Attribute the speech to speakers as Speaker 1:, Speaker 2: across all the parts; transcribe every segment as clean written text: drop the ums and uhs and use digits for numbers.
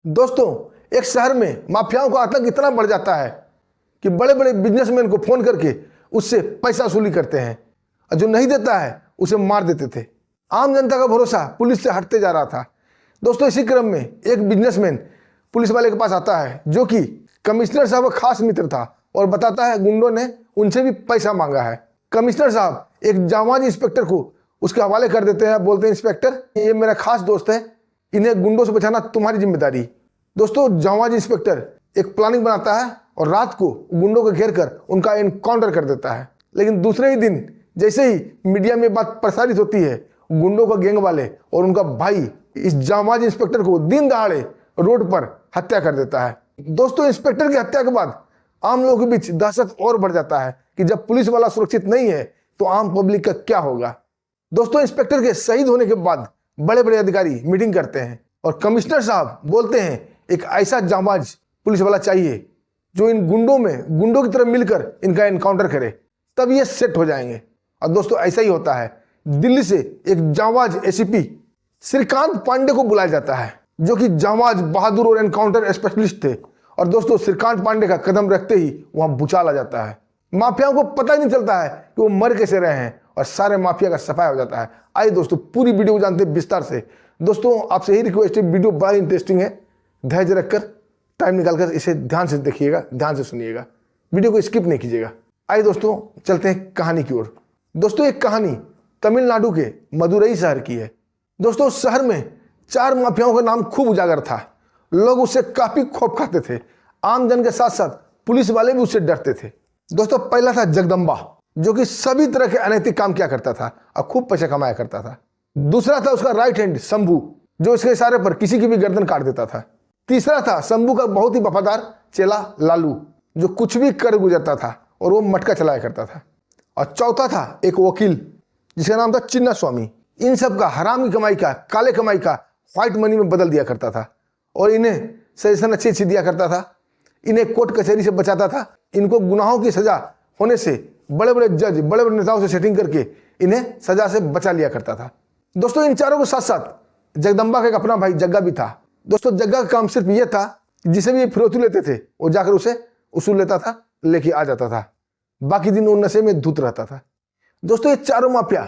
Speaker 1: दोस्तों, एक शहर में माफियाओं का आतंक इतना बढ़ जाता है कि बड़े बड़े बिजनेसमैन को फोन करके उससे पैसा वसूली करते हैं और जो नहीं देता है उसे मार देते थे। आम जनता का भरोसा पुलिस से हटते जा रहा था। दोस्तों, इसी क्रम में एक बिजनेसमैन पुलिस वाले के पास आता है जो कि कमिश्नर साहब का खास मित्र था और बताता है गुंडों ने उनसे भी पैसा मांगा है। कमिश्नर साहब एक जांबाज इंस्पेक्टर को उसके हवाले कर देते हैं। बोलते हैं, इंस्पेक्टर, ये मेरा खास दोस्त है, इन्हें गुंडों से बचाना तुम्हारी जिम्मेदारी। दोस्तों, जांबाज इंस्पेक्टर एक प्लानिंग बनाता है और रात को गुंडों को घेर कर उनका एनकाउंटर कर देता है। लेकिन दूसरे ही दिन जैसे ही मीडिया में बात प्रसारित होती है, गुंडों का गैंग वाले और उनका भाई इस जांबाज इंस्पेक्टर को दिन दहाड़े रोड पर हत्या कर देता है। दोस्तों, इंस्पेक्टर की हत्या के बाद आम लोगों के बीच दहशत और बढ़ जाता है कि जब पुलिस वाला सुरक्षित नहीं है तो आम पब्लिक का क्या होगा। दोस्तों, इंस्पेक्टर के शहीद होने के बाद बड़े बड़े अधिकारी मीटिंग करते हैं और कमिश्नर साहब बोलते हैं एक ऐसा जांबाज पुलिस वाला चाहिए जो इन गुंडों की तरफ मिलकर इनका एनकाउंटर करे, तब ये सेट हो जाएंगे। और दोस्तों, ऐसा ही होता है। दिल्ली से एक जांबाज एसीपी श्रीकांत पांडे को बुलाया जाता है जो कि जांबाज, बहादुर और एनकाउंटर स्पेशलिस्ट थे। और दोस्तों, श्रीकांत पांडे का कदम रखते ही वहां भूचाल आ जाता है। माफियाओं को पता ही नहीं चलता है कि वो मर कैसे रहे हैं और सारे माफिया का सफाया हो जाता है। आइए दोस्तों, पूरी वीडियो को जानते हैं विस्तार से। दोस्तों, आपसे यही रिक्वेस्ट है, वीडियो बड़ा इंटरेस्टिंग है, धैर्य रखकर टाइम निकालकर इसे ध्यान से देखिएगा, ध्यान से सुनिएगा, वीडियो को स्किप नहीं कीजिएगा। आइए दोस्तों, चलते हैं कहानी की ओर। दोस्तों, एक कहानी तमिलनाडु के मदुरई शहर की है। दोस्तों, उस शहर में 4 माफियाओं का नाम खूब उजागर था। लोग उससे काफी खौफ खाते थे। आम जन के साथ साथ पुलिस वाले भी उससे डरते थे। दोस्तों, पहला था जगदम्बा, जो कि सभी तरह के अनैतिक काम किया करता था और खूब पैसा कमाया करता था। दूसरा था उसका राइट हैंड शंभू, जो इसके इशारे पर किसी की भी गर्दन काट देता था। तीसरा था शंभू का बहुत ही वफादार चेला लालू, जो कुछ भी कर गुजरता था और वो मटका चलाया करता था। और चौथा था एक वकील जिसका नाम था चिन्ना स्वामी। इन सब का हराम की कमाई का, काले कमाई का व्हाइट मनी में बदल दिया करता था और इन्हें सजेशन अच्छी दिया करता था। इन्हें कोर्ट कचहरी से बचाता था। इनको गुनाहों की सजा होने से बड़े बड़े जज, बड़े बड़े नेताओं से सेटिंग करके इन्हें सजा से बचा लिया करता था। दोस्तों, इन चारों के साथ साथ जगदम्बा का एक अपना भाई जग्गा भी था। दोस्तों, जग्गा का काम सिर्फ यह था कि जिसे भी फिरौती लेते थे वो जाकर उसे उसूल लेता था, लेके आ जाता था। बाकी दिन वो नशे में धुत रहता था। दोस्तों, ये चारों माफिया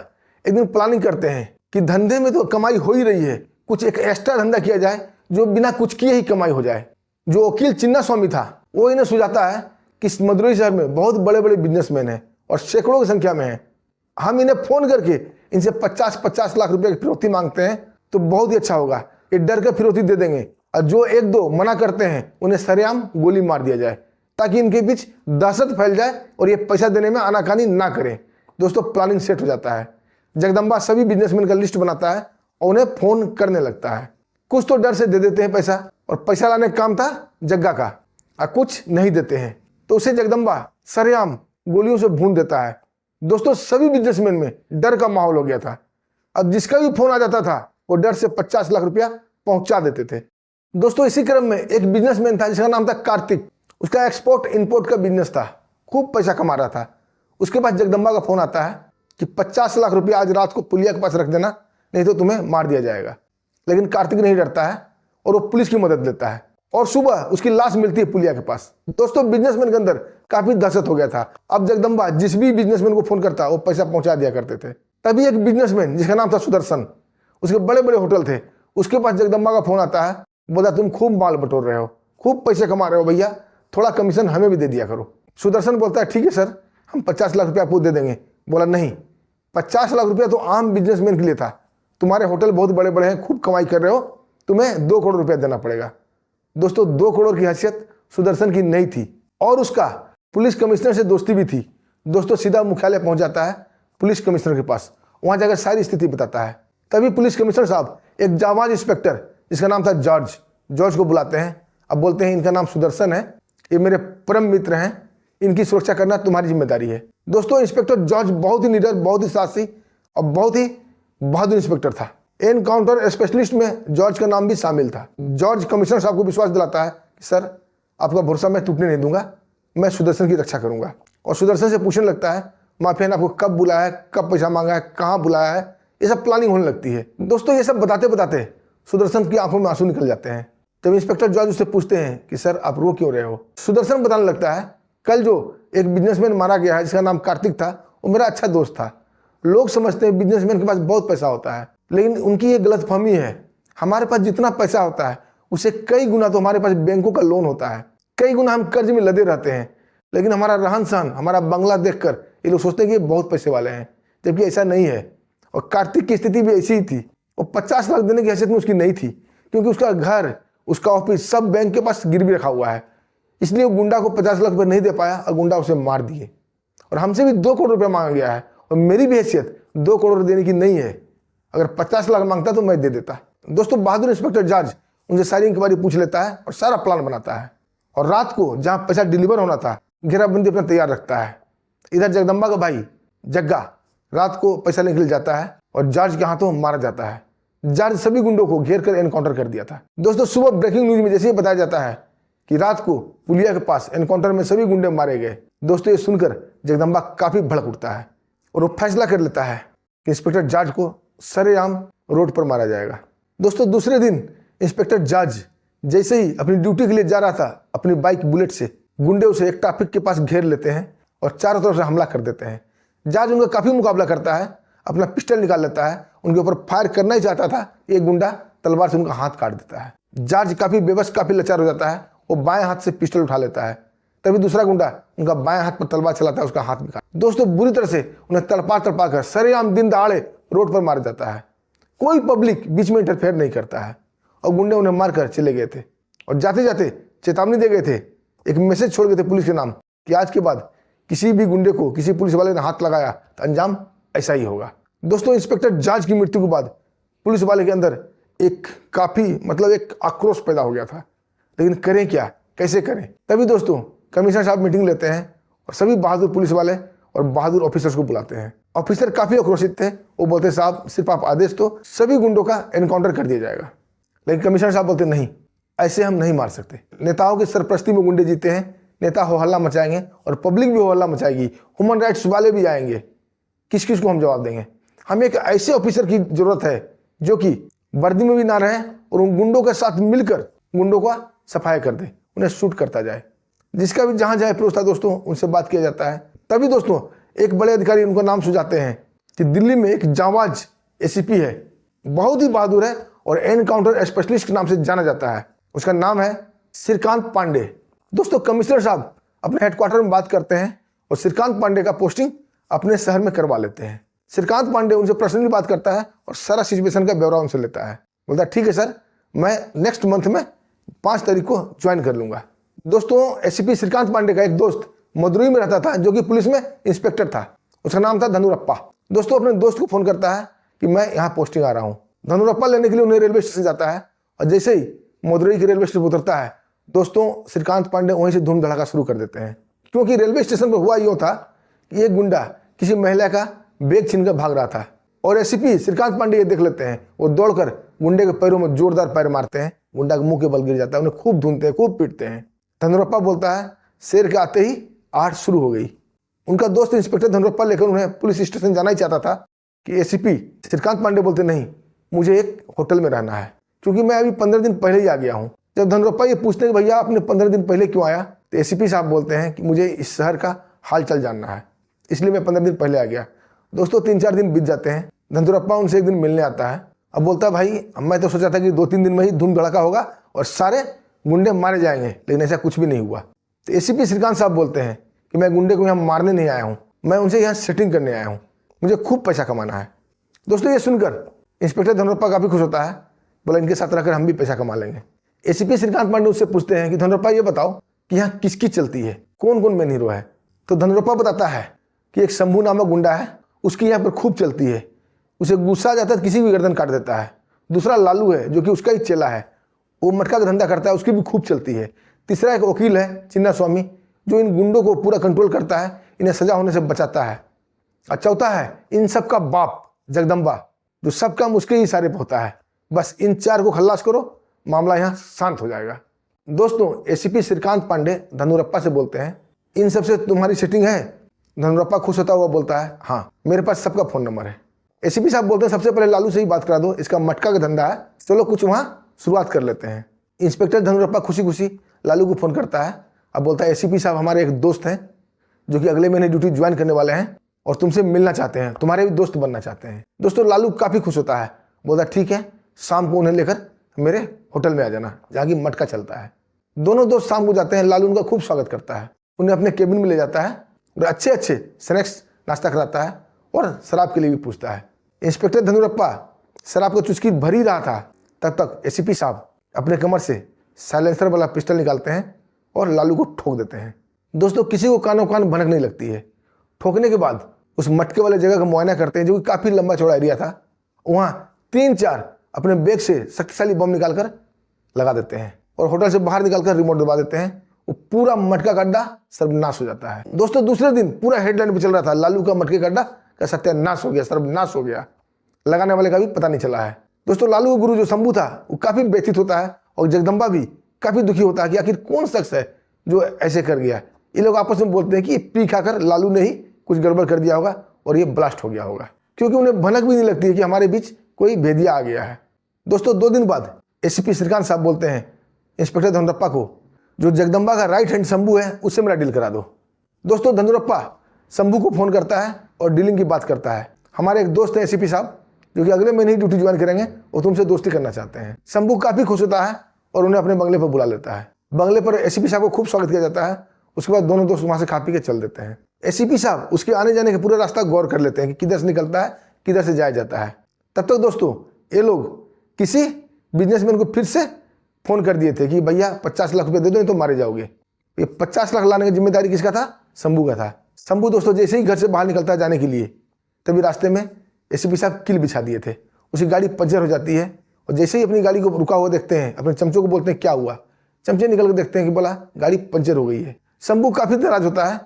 Speaker 1: एक दिन प्लानिंग करते हैं कि धंधे में तो कमाई हो ही रही है, कुछ एक एक्स्ट्रा धंधा किया जाए जो बिना कुछ किए ही कमाई हो जाए। जो वकील चिन्ना स्वामी था वो इन्हें सुझाता है कि इस मदुरई शहर में बहुत बड़े बड़े बिजनेसमैन हैं और सैकड़ों की संख्या में हैं। हम इन्हें फोन करके इनसे 50-50 लाख रुपए की फिरौती मांगते हैं तो बहुत ही अच्छा होगा। ये डर के फिरौती दे देंगे और जो 1-2 मना करते हैं उन्हें सरेआम गोली मार दिया जाए, ताकि इनके बीच दहशत फैल जाए और ये पैसा देने में आनाकानी ना करें। दोस्तों, प्लानिंग सेट हो जाता है। जगदम्बा सभी बिजनेसमैन का लिस्ट बनाता है और उन्हें फोन करने लगता है। कुछ तो डर से दे देते हैं पैसा, और पैसा लाने का काम था जग्गा का, और कुछ नहीं देते हैं तो उसे जगदम्बा सरेआम गोलियों से भून देता है। दोस्तों, सभी बिजनेसमैन में डर का माहौल हो गया था। अब जिसका भी फोन आ जाता था वो डर से 50 लाख रुपया पहुंचा देते थे। दोस्तों, इसी क्रम में एक बिजनेसमैन था जिसका नाम था कार्तिक। उसका एक्सपोर्ट इंपोर्ट का बिजनेस था, खूब पैसा कमा रहा था। उसके पास जगदम्बा का फोन आता है कि 50 लाख रुपया आज रात को पुलिया के पास रख देना, नहीं तो तुम्हें मार दिया जाएगा। लेकिन कार्तिक नहीं डरता है और वो पुलिस की मदद लेता है और सुबह उसकी लाश मिलती है पुलिया के पास। दोस्तों, बिजनेसमैन के अंदर काफी दहशत हो गया था। अब जगदम्बा जिस भी बिजनेसमैन को फोन करता वो पैसा पहुंचा दिया करते थे। तभी एक बिजनेसमैन जिसका नाम था सुदर्शन, उसके बड़े बड़े होटल थे, उसके पास जगदम्बा का फोन आता है। बोला, तुम खूब माल बटोर रहे हो, खूब पैसे कमा रहे हो भैया, थोड़ा कमीशन हमें भी दे दिया करो। सुदर्शन बोलता है, ठीक है सर, हम 50 लाख रुपया आपको दे देंगे। बोला, नहीं, 50 लाख रुपया तो आम बिजनेसमैन के लिए था, तुम्हारे होटल बहुत बड़े बड़े हैं, खूब कमाई कर रहे हो, तुम्हें 2 करोड़ रुपया देना पड़ेगा। दोस्तों, 2 करोड़ की हैसियत सुदर्शन की नहीं थी और उसका पुलिस कमिश्नर से दोस्ती भी थी। दोस्तों, सीधा मुख्यालय पहुंच जाता है पुलिस कमिश्नर के पास, वहां जाकर सारी स्थिति बताता है। तभी पुलिस कमिश्नर साहब एक जांबाज इंस्पेक्टर जिसका नाम था जॉर्ज को बुलाते हैं। अब बोलते हैं, इनका नाम सुदर्शन है, ये मेरे परम मित्र हैं, इनकी सुरक्षा करना तुम्हारी जिम्मेदारी है। दोस्तों, इंस्पेक्टर जॉर्ज बहुत ही निडर, बहुत ही साहसी और बहुत ही बहादुर इंस्पेक्टर था। एनकाउंटर स्पेशलिस्ट में जॉर्ज का नाम भी शामिल था। जॉर्ज कमिश्नर साहब को विश्वास दिलाता है कि सर, आपका भरोसा मैं टूटने नहीं दूंगा, मैं सुदर्शन की रक्षा करूंगा। और सुदर्शन से पूछने लगता है, माफिया ने आपको कब बुलाया है, कब पैसा मांगा है, कहाँ बुलाया है, ये सब प्लानिंग होने लगती है। दोस्तों, ये सब बताते बताते सुदर्शन की आंखों में आंसू निकल जाते हैं। जब इंस्पेक्टर जॉर्ज उससे पूछते हैं कि सर आप रो क्यों रहे हो, सुदर्शन बताने लगता है कल जो एक बिजनेसमैन मारा गया है जिसका नाम कार्तिक था, वो मेरा अच्छा दोस्त था। लोग समझते हैं बिजनेसमैन के पास बहुत पैसा होता है, लेकिन उनकी ये गलतफहमी है। हमारे पास जितना पैसा होता है उससे कई गुना तो हमारे पास बैंकों का लोन होता है, कई गुना हम कर्ज में लदे रहते हैं। लेकिन हमारा रहन सहन, हमारा बंगला देखकर ये लोग सोचते हैं कि ये बहुत पैसे वाले हैं, जबकि ऐसा नहीं है। और कार्तिक की स्थिति भी ऐसी ही थी। वो 50 लाख देने की हैसियत में उसकी नहीं थी, क्योंकि उसका घर, उसका ऑफिस सब बैंक के पास गिरवी रखा हुआ है। इसलिए वो गुंडा को 50 लाख रुपये नहीं दे पाया और गुंडा उसे मार दिए। और हमसे भी 2 करोड़ रुपये मांगा गया है, और मेरी भी हैसियत 2 करोड़ देने की नहीं है। अगर 50 लाख मांगता तो मैं दे देता। दोस्तों, बहादुर इंस्पेक्टर जॉर्ज उनसे सारी इंक्वायरी पूछ लेता है और सारा प्लान बनाता है। और रात को जहाँ पैसा डिलीवर होना था, घेराबंदी अपना तैयार रखता है। इधर जगदम्बा का भाई जग्गा रात को पैसा लेने के लिए जाता है और जॉर्ज के हाथों मारा जाता है। जॉर्ज सभी गुंडों को घेर कर एनकाउंटर कर दिया था। दोस्तों, सुबह ब्रेकिंग न्यूज में जैसे ही बताया जाता है कि रात को पुलिया के पास एनकाउंटर में सभी गुंडे मारे गए, दोस्तों ये सुनकर जगदम्बा काफी भड़क उठता है और वो फैसला कर लेता है कि इंस्पेक्टर जॉर्ज को सरेआम रोड पर मारा जाएगा। दोस्तों, दूसरे दिन इंस्पेक्टर जॉर्ज जैसे ही अपनी ड्यूटी के लिए जा रहा था, अपनी बाइक बुलेट से गुंडे उसे एक ट्रैफिक के पास घेर लेते हैं और चारों तरफ से हमला कर देते हैं। जॉर्ज उनका काफी मुकाबला करता है, अपना पिस्टल निकाल लेता है, उनके ऊपर फायर करना ही चाहता था। एक गुंडा तलवार से उनका हाथ काट देता है। जॉर्ज काफी बेबस, काफी लाचार हो जाता है। वो बाएं हाथ से पिस्टल उठा लेता है, तभी दूसरा गुंडा उनका बाएं हाथ पर तलवार चलाता है, उसका हाथ भी काट। दोस्तों, बुरी तरह से उन्हें तड़पा कर सरेआम दिन दहाड़े रोड पर मारा जाता है। कोई पब्लिक बीच में इंटरफेयर नहीं करता है और गुंडे उन्हें मारकर चले गए थे और जाते जाते चेतावनी दे गए थे, एक मैसेज छोड़ गए थे पुलिस के नाम कि आज के बाद किसी भी गुंडे को किसी पुलिस वाले ने हाथ लगाया तो अंजाम ऐसा ही होगा। दोस्तों, इंस्पेक्टर जॉर्ज की मृत्यु के बाद पुलिस वाले के अंदर एक एक आक्रोश पैदा हो गया था, लेकिन करें क्या, कैसे करें। तभी दोस्तों कमिश्नर साहब मीटिंग लेते हैं और सभी बहादुर पुलिस वाले और बहादुर ऑफिसर्स को बुलाते हैं। ऑफिसर काफी आक्रोशित थे। वो बोलते साहब सिर्फ आप आदेश तो सभी गुंडों का एनकाउंटर कर दिया जाएगा। लेकिन कमिश्नर साहब बोलते नहीं, ऐसे हम नहीं मार सकते। नेताओं की सरपरस्ती में गुंडे जीते हैं, नेता हो हल्ला मचाएंगे और पब्लिक भी हो हल्ला मचाएगी, ह्यूमन राइट्स वाले भी आएंगे, किस किस को हम जवाब देंगे। हमें एक ऐसे ऑफिसर की जरूरत है जो कि वर्दी में भी ना रहे और उन गुंडों के साथ मिलकर गुंडों का सफाई कर दे, उन्हें शूट करता जाए। जिसका भी जहां जाए प्रोस था दोस्तों, उनसे बात किया जाता है। तभी दोस्तों एक बड़े अधिकारी उनका नाम सुझाते हैं कि दिल्ली में एक जांबाज एसीपी है, बहुत ही बहादुर है और एनकाउंटर स्पेशलिस्ट के नाम से जाना जाता है। उसका नाम है श्रीकांत पांडे। दोस्तों, कमिश्नर साहब अपने हेडक्वार्टर में बात करते हैं और श्रीकांत पांडे का पोस्टिंग अपने शहर में करवा लेते हैं। श्रीकांत पांडे उनसे पर्सनली बात करता है और सारा सिचुएशन का ब्यौरा उनसे लेता है। बोलता है ठीक है सर, मैं नेक्स्ट मंथ में 5 तारीख को ज्वाइन कर लूंगा। दोस्तों, एसीपी श्रीकांत पांडे का एक दोस्त मदुरई में रहता था, जो कि पुलिस में इंस्पेक्टर था। उसका नाम था धनुरप्पा। दोस्तों, अपने दोस्त को फोन करता है कि मैं यहाँ पोस्टिंग आ रहा हूँ। धनुरप्पा लेने के लिए उन्हें रेलवे स्टेशन जाता है और जैसे ही मदुरई के रेलवे स्टेशन पर उतरता है, दोस्तों श्रीकांत पांडे वहीं से धूम धड़ाका शुरू कर देते हैं। क्योंकि रेलवे स्टेशन पर हुआ यूँ था कि एक गुंडा किसी महिला का बैग छीनकर भाग रहा था और एसीपी श्रीकांत पांडे ये देख लेते हैं। वो दौड़कर गुंडे के पैरों में जोरदार पैर मारते हैं, गुंडा के मुंह के बल गिर जाता है, उन्हें खूब धूनते हैं, खूब पीटते हैं। धनुरप्पा बोलता है शेर के आते ही आठ शुरू हो गई। उनका दोस्त इंस्पेक्टर धनुरप्पा लेकर उन्हें पुलिस स्टेशन जाना ही चाहता था कि एसीपी श्रीकांत पांडे बोलते नहीं, मुझे एक होटल में रहना है, क्योंकि मैं अभी 15 दिन पहले ही आ गया हूँ। जब धनुरप्पा ये पूछते हैं कि भैया आपने 15 दिन पहले क्यों आया, तो एसीपी साहब बोलते हैं कि मुझे इस शहर का हाल चाल जानना है, इसलिए मैं 15 दिन पहले आ गया। दोस्तों 3-4 दिन बीत जाते हैं। धनुरप्पा उनसे एक दिन मिलने आता है। अब बोलता है भाई मैं तो सोचा था कि 2-3 दिन में ही धूम धड़ाका होगा और सारे गुंडे मारे जाएंगे, लेकिन ऐसा कुछ भी नहीं हुआ। तो एसीपी श्रीकांत साहब बोलते हैं कि मैं गुंडे को यहाँ मारने नहीं आया हूँ, मैं उनसे यहाँ सेटिंग करने आया हूँ, मुझे खूब पैसा कमाना है। दोस्तों ये सुनकर इंस्पेक्टर धनुरप्पा काफ़ी खुश होता है, बोला इनके साथ रहकर हम भी पैसा कमा लेंगे। एसीपी श्रीकांत पांडे उससे पूछते हैं कि धनुरप्पा ये बताओ कि यहाँ किसकी चलती है, कौन कौन मेन हीरो है। तो धनुरप्पा बताता है कि एक शंभू नामक गुंडा है, उसकी यहाँ पर खूब चलती है, उसे गुस्सा आ जाता है किसी भी गर्दन काट देता है। दूसरा लालू है जो कि उसका ही चेला है, वो मटका का धंधा करता है, उसकी भी खूब चलती है। तीसरा एक वकील है चिन्ना स्वामी, जो इन गुंडों को पूरा कंट्रोल करता है, इन्हें सजा होने से बचाता है। और चौथा है इन सब का बाप जगदम्बा, जो सब काम उसके ही इशारे पर होता है। बस इन 4 को खल्लास करो, मामला यहाँ शांत हो जाएगा। दोस्तों एसीपी श्रीकांत पांडे धनुरप्पा से बोलते हैं इन सबसे तुम्हारी सेटिंग है। धनुरप्पा खुश होता हुआ बोलता है हाँ, मेरे पास सबका फ़ोन नंबर है। एसीपी साहब बोलते हैं सबसे पहले लालू से ही बात करा दो, इसका मटका का धंधा है, चलो कुछ वहाँ शुरुआत कर लेते हैं। इंस्पेक्टर धनुरप्पा खुशी खुशी लालू को फ़ोन करता है। अब बोलता है एसीपी साहब हमारे एक दोस्त हैं जो कि अगले महीने ड्यूटी ज्वाइन करने वाले हैं और तुमसे मिलना चाहते हैं, तुम्हारे भी दोस्त बनना चाहते हैं। दोस्तों लालू काफ़ी खुश होता है, बोलता है ठीक है, शाम को उन्हें लेकर मेरे होटल में आ जाना जहाँ की मटका चलता है। दोनों दोस्त शाम को जाते हैं। लालू उनका खूब स्वागत करता है, उन्हें अपने केबिन में ले जाता है और अच्छे अच्छे स्नैक्स नाश्ता कराता है और शराब के लिए भी पूछता है। इंस्पेक्टर धनुरप्पा शराब का चुस्की भर ही रहा था, तब तक एसीपी साहब अपने कमर से साइलेंसर वाला पिस्टल निकालते हैं और लालू को ठोक देते हैं। दोस्तों किसी को कानों कान भनक नहीं लगती है। ठोकने के बाद उस मटके वाले जगह का मुआयना करते हैं जो कि काफ़ी लंबा चौड़ा एरिया था। वहाँ 3-4 अपने बैग से शक्तिशाली बम निकालकर लगा देते हैं और होटल से बाहर निकालकर रिमोट दबा देते हैं। वो पूरा मटका का अड्डा सर्वनाश हो जाता है। दोस्तों दूसरे दिन पूरा हेडलाइन पे चल रहा था, लालू का मटके का अड्डा का सत्यानाश हो गया, सर्वनाश हो गया। लगाने वाले का भी पता नहीं चला है। दोस्तों लालू का गुरु जो शंभू था वो काफ़ी व्यथित होता है और जगदम्बा भी काफ़ी दुखी होता है कि आखिर कौन शख्स है जो ऐसे कर गया। ये लोग आपस में बोलते हैं कि पी खाकर लालू ने ही कुछ गड़बड़ कर दिया होगा और ये ब्लास्ट हो गया होगा, क्योंकि उन्हें भनक भी नहीं लगती है कि हमारे बीच कोई भेदिया आ गया है। दोस्तों 2 दिन बाद एसीपी श्रीकांत साहब बोलते हैं इंस्पेक्टर धनुरप्पा को, जो जगदम्बा का राइट हैंड शंभू है उससे मेरा डील करा दो। दोस्तों धनुरप्पा शंभू को फ़ोन करता है और डीलिंग की बात करता है। हमारे एक दोस्त हैं एसीपी साहब जो कि अगले महीने ही ड्यूटी ज्वाइन करेंगे और तुमसे दोस्ती करना चाहते हैं। शंभू काफ़ी खुश होता है और उन्हें अपने बंगले पर बुला लेता है। बंगले पर एसीपी साहब को खूब स्वागत किया जाता है। उसके बाद दोनों दोस्त वहाँ से खा पी के चल देते हैं। एसीपी साहब उसके आने जाने का पूरा रास्ता गौर कर लेते हैं कि किधर से निकलता है, किधर से जाया जाता है। तब तक दोस्तों ये लोग किसी बिजनेसमैन को फिर से फ़ोन कर दिए थे कि भैया 50 लाख रुपये दे दो नहीं तो मारे जाओगे। ये 50 लाख लाने की जिम्मेदारी किसका था? शंभू का था। शंभू दोस्तों जैसे ही घर से बाहर निकलता है जाने के लिए, तभी रास्ते में एसीपी साहब किल बिछा दिए थे। उसकी गाड़ी पंचर हो जाती है और जैसे ही अपनी गाड़ी को रुका हुआ देखते हैं, अपने चमचों को बोलते हैं क्या हुआ। चमचे निकल कर देखते हैं कि बोला गाड़ी पंचर हो गई है। शंभू काफ़ी नाराज होता है,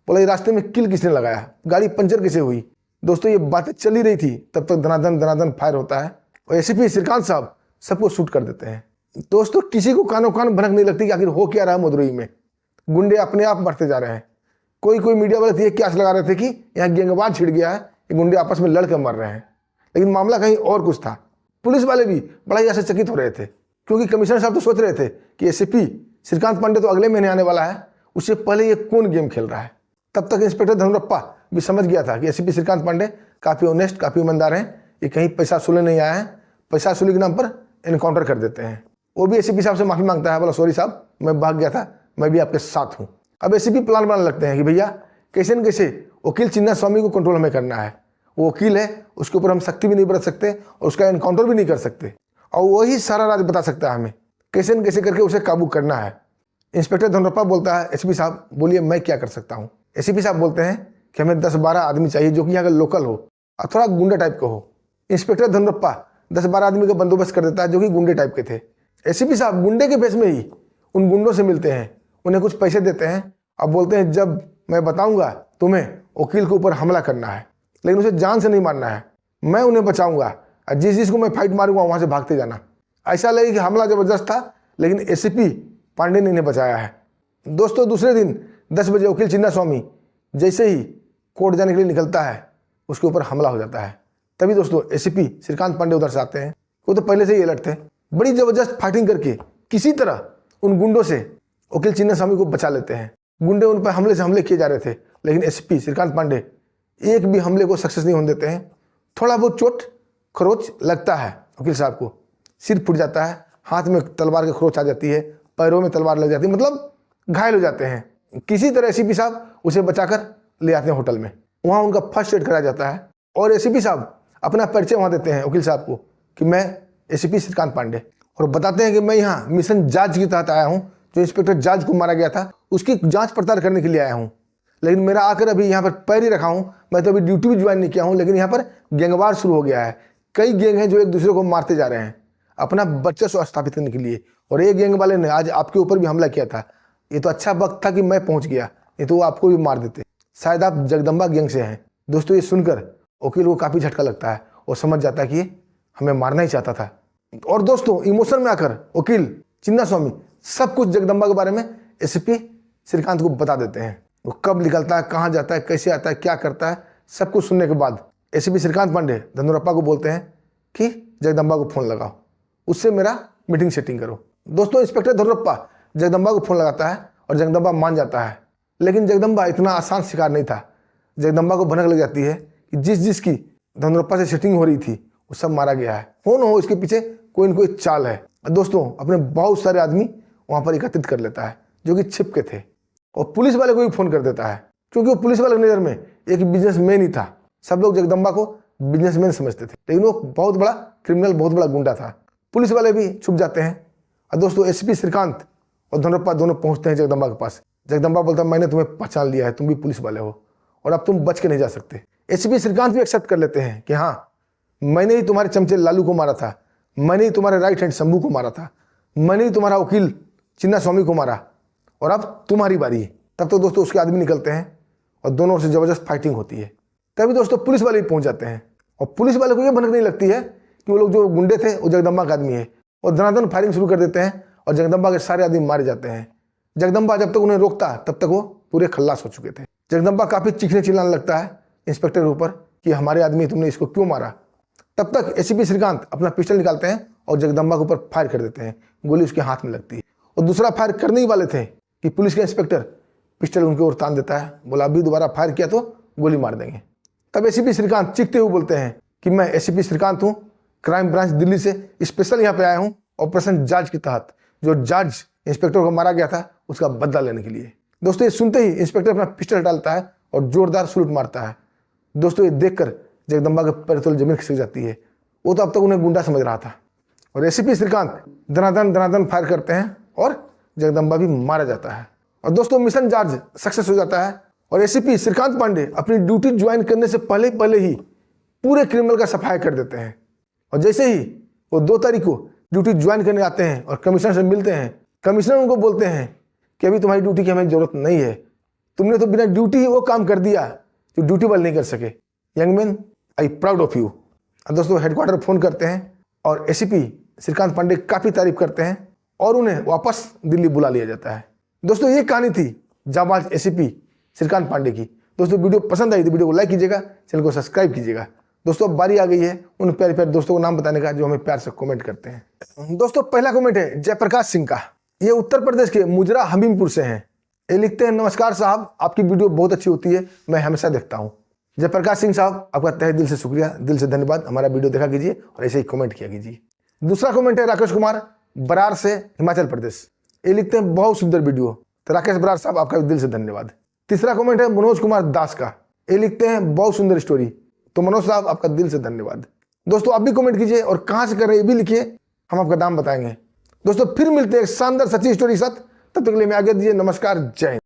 Speaker 1: बोला ये रास्ते में किल किसने लगाया, गाड़ी पंचर कैसे हुई। दोस्तों ये बातें चल ही रही थी, तब तक धनाधन धनाधन फायर होता है और एसीपी श्रीकांत साहब सबको शूट कर देते हैं। दोस्तों किसी को कानों कान भनक नहीं लगती कि आखिर हो क्या रहा है मदुरई में। गुंडे अपने आप मरते जा रहे हैं। कोई मीडिया वाले ये क्यास लगा रहे थे कि यहाँ गैंगवार छिड़ गया है, ये गुंडे आपस में लड़ कर मर रहे हैं, लेकिन मामला कहीं और कुछ था। पुलिस वाले भी बड़ा ही आश्चर्यचकित हो रहे थे, क्योंकि कमिश्नर साहब तो सोच रहे थे कि एसीपी श्रीकांत पांडे तो अगले महीने आने वाला है, उससे पहले ये कौन गेम खेल रहा है। तब तक इंस्पेक्टर धनुरप्पा भी समझ गया था कि एसीपी श्रीकांत पांडे काफ़ी ऑनेस्ट, काफ़ी ईमानदार हैं, ये कहीं पैसा वसूलने नहीं आया है, पैसा वसूली के नाम पर इनकाउंटर कर देते हैं। वो भी एसीपी साहब से माफ़ी मांगता है, बोला सॉरी साहब मैं भाग गया था, मैं भी आपके साथ हूँ। अब एसीपी प्लान बनाने लगते हैं कि भैया कैसे न कैसे वकील चिन्ना स्वामी को कंट्रोल हमें करना है। वो वकील है, उसके ऊपर हम सख्ती भी नहीं बरत सकते और उसका इनकाउंटर भी नहीं कर सकते, और वही सारा राज बता सकता है हमें कैसे न कैसे करके उसे काबू करना है। इंस्पेक्टर धनुरप्पा बोलता है एसीपी साहब बोलिए मैं क्या कर सकता हूँ। एसीपी साहब बोलते हैं कि हमें 10-12 आदमी चाहिए जो कि यहाँ का लोकल हो और थोड़ा गुंडा टाइप का हो। इंस्पेक्टर धनुरप्पा 10-12 आदमी का बंदोबस्त कर देता है जो कि गुंडे टाइप के थे। एसीपी साहब गुंडे के भेष में ही उन गुंडों से मिलते हैं, उन्हें कुछ पैसे देते हैं और बोलते हैं जब मैं बताऊंगा तुम्हें वकील के ऊपर हमला करना है, लेकिन उसे जान से नहीं मारना है, मैं उन्हें बचाऊंगा और जिस जिसको मैं फाइट मारूंगा वहाँ से भागते जाना। ऐसा लगे कि हमला ज़बरदस्त था, लेकिन एसीपी पांडे ने इन्हें बचाया है। दोस्तों दूसरे दिन 10 बजे वकील चिन्ना स्वामी जैसे ही कोर्ट जाने के लिए निकलता है, उसके ऊपर हमला हो जाता है। तभी दोस्तों एसीपी श्रीकांत पांडे उधर से आते हैं। वो तो पहले से ही अलर्ट थे, बड़ी ज़बरदस्त फाइटिंग करके किसी तरह उन गुंडों से वकील चिन्ना स्वामी को बचा लेते हैं। गुंडे उन पर हमले से हमले किए जा रहे थे, लेकिन एसीपी श्रीकांत पांडे एक भी हमले को सक्सेस नहीं होने देते हैं। थोड़ा बहुत चोट खरोच लगता है वकील साहब को, सिर फूट जाता है, हाथ में तलवार की खरोच आ जाती है, पैरों में तलवार लग जाती है, मतलब घायल हो जाते हैं। किसी तरह एसीपी साहब उसे बचाकर ले आते हैं होटल में। वहाँ उनका फर्स्ट एड कराया जाता है और एसीपी साहब अपना परिचय वहाँ देते हैं वकील साहब को कि मैं एसीपी श्रीकांत पांडे, और बताते हैं कि मैं यहाँ मिशन जांच के तहत आया हूँ। जो इंस्पेक्टर जांच को मारा गया था उसकी जांच पड़ताल करने के लिए आया हूँ, लेकिन मेरा आकर अभी यहाँ पर पैर ही रखा हूँ, मैं तो अभी ड्यूटी भी ज्वाइन नहीं किया हूँ, लेकिन यहाँ पर गैंगवार शुरू हो गया है। कई गैंग हैं जो एक दूसरे को मारते जा रहे हैं अपना वर्चस्व स्थापित करने के लिए, और एक गैंग वाले ने आज आपके ऊपर भी हमला किया था। ये तो अच्छा वक्त था कि मैं पहुँच गया, नहीं तो वो आपको भी मार देते। शायद आप जगदम्बा गैंग से हैं। दोस्तों ये सुनकर वकील को काफ़ी झटका लगता है और समझ जाता है कि ये हमें मारना ही चाहता था। और दोस्तों इमोशन में आकर वकील चिन्ना स्वामी सब कुछ जगदम्बा के बारे में एसीपी श्रीकांत को बता देते हैं। वो कब निकलता है, कहाँ जाता है, कैसे आता है, क्या करता है, सब कुछ सुनने के बाद एसीपी श्रीकांत पांडे धनुरप्पा को बोलते हैं कि जगदम्बा को फ़ोन लगाओ, उससे मेरा मीटिंग सेटिंग करो। दोस्तों इंस्पेक्टर धनुरप्पा जगदम्बा को फोन लगाता है और जगदम्बा मान जाता है, लेकिन जगदम्बा इतना आसान शिकार नहीं था। जगदम्बा को भनक लग जाती है कि जिसकी धनुरप्पा से सेटिंग हो रही थी वो सब मारा गया है, हो न हो इसके पीछे कोई न कोई चाल है। दोस्तों अपने बहुत सारे आदमी वहाँ पर एकत्रित कर लेता है जो कि छिप के थे, और पुलिस वाले को भी फोन कर देता है, क्योंकि वो पुलिस वाले की नज़र में एक बिजनेसमैन ही था। सब लोग जगदम्बा को बिजनेसमैन समझते थे, लेकिन वो बहुत बड़ा क्रिमिनल, बहुत बड़ा गुंडा था। पुलिस वाले भी छुप जाते हैं और दोस्तों एसपी श्रीकांत और धनुरप्पा दोनों पहुंचते हैं जगदम्बा के पास। जगदम्बा बोलता है मैंने तुम्हें पहचान लिया है, तुम भी पुलिस वाले हो और अब तुम बच के नहीं जा सकते। एसपी श्रीकांत भी एक्सेप्ट कर लेते हैं कि हाँ, मैंने ही तुम्हारे चमचे लालू को मारा था, मैंने ही तुम्हारे राइट हैंड शंभू को मारा था, मैंने ही तुम्हारा वकील चिन्ना स्वामी को मारा और अब तुम्हारी बारी है। तब तो दोस्तों उसके आदमी निकलते हैं और दोनों ओर से जबरदस्त फाइटिंग होती है। तभी दोस्तों पुलिस वाले भी पहुंच जाते हैं और पुलिस वाले को ये भनक नहीं लगती है कि वो लोग जो गुंडे थे वो जगदम्बा का आदमी है, और धनाधन फायरिंग शुरू कर देते हैं और जगदम्बा के सारे आदमी मारे जाते हैं। जगदम्बा जब तक उन्हें रोकता तब तक वो पूरे खल्लास हो चुके थे। जगदम्बा काफ़ी चीखने चिल्लाने लगता है इंस्पेक्टर के ऊपर कि हमारे आदमी, तुमने इसको क्यों मारा। तब तक एसीपी श्रीकांत अपना पिस्टल निकालते हैं और जगदम्बा के ऊपर फायर कर देते हैं। गोली उसके हाथ में लगती है और दूसरा फायर करने ही वाले थे कि पुलिस के इंस्पेक्टर पिस्टल उनके ओर तान देता है, बोला अभी दोबारा फायर किया तो गोली मार देंगे। तब एसीपी श्रीकांत चीखते हुए बोलते हैं कि मैं एसीपी श्रीकांत हूँ, क्राइम ब्रांच दिल्ली से स्पेशल यहाँ पे आया हूँ ऑपरेशन जॉर्ज के तहत, जो जॉर्ज इंस्पेक्टर को मारा गया था उसका बदला लेने के लिए। दोस्तों ये सुनते ही इंस्पेक्टर अपना पिस्टल डालता है और जोरदार सलूट मारता है। दोस्तों ये देखकर जगदम्बा के पैर तले जमीन खिसक जाती है। वो तो अब तक उन्हें गुंडा समझ रहा था, और एसीपी श्रीकांत धनाधन फायर करते हैं और जगदम्बा भी मारा जाता है। और दोस्तों मिशन जॉर्ज सक्सेस हो जाता है और एसीपी श्रीकांत पांडे अपनी ड्यूटी ज्वाइन करने से पहले ही पूरे क्रिमिनल का सफाई कर देते हैं। और जैसे ही वो 2 तारीख को ड्यूटी ज्वाइन करने आते हैं और कमिश्नर से मिलते हैं, कमिश्नर उनको बोलते हैं कि अभी तुम्हारी ड्यूटी की हमें जरूरत नहीं है, तुमने तो बिना ड्यूटी ही वो काम कर दिया जो ड्यूटी वाले नहीं कर सके। Young man, I proud of you. दोस्तों हेडक्वार्टर फोन करते हैं और एसीपी श्रीकांत पांडे काफ़ी तारीफ करते हैं और उन्हें वापस दिल्ली बुला लिया जाता है। दोस्तों ये कहानी थी जाबाज एसीपी श्रीकांत पांडे की। दोस्तों वीडियो पसंद आई तो वीडियो को लाइक कीजिएगा, चैनल को सब्सक्राइब कीजिएगा। दोस्तों अब बारी आ गई है उन प्यारे प्यारे दोस्तों को नाम बताने का जो हमें प्यार से कमेंट करते हैं। दोस्तों पहला कमेंट है जयप्रकाश सिंह का। ये उत्तर प्रदेश के मुजरा हमीमपुर से हैं। ये लिखते हैं नमस्कार साहब, आपकी वीडियो बहुत अच्छी होती है, मैं हमेशा देखता हूँ। जयप्रकाश सिंह साहब आपका तहे दिल से शुक्रिया, दिल से धन्यवाद। हमारा वीडियो देखा कीजिए और ऐसे ही कमेंट किया कीजिए। दूसरा कमेंट है राकेश कुमार बरार से, हिमाचल प्रदेश। ये लिखते हैं बहुत सुंदर वीडियो, तो राकेश बरार साहब आपका दिल से धन्यवाद। तीसरा कमेंट है मनोज कुमार दास का। ये लिखते हैं बहुत सुंदर स्टोरी, तो मनोज साहब आपका दिल से धन्यवाद। दोस्तों आप भी कमेंट कीजिए और कहाँ से कर रहे हैं ये भी लिखिए, हम आपका नाम बताएंगे। दोस्तों फिर मिलते हैं एक शानदार सच्ची स्टोरी के साथ, तब तक के लिए मैं आगे दीजिए, नमस्कार, जय हिंद।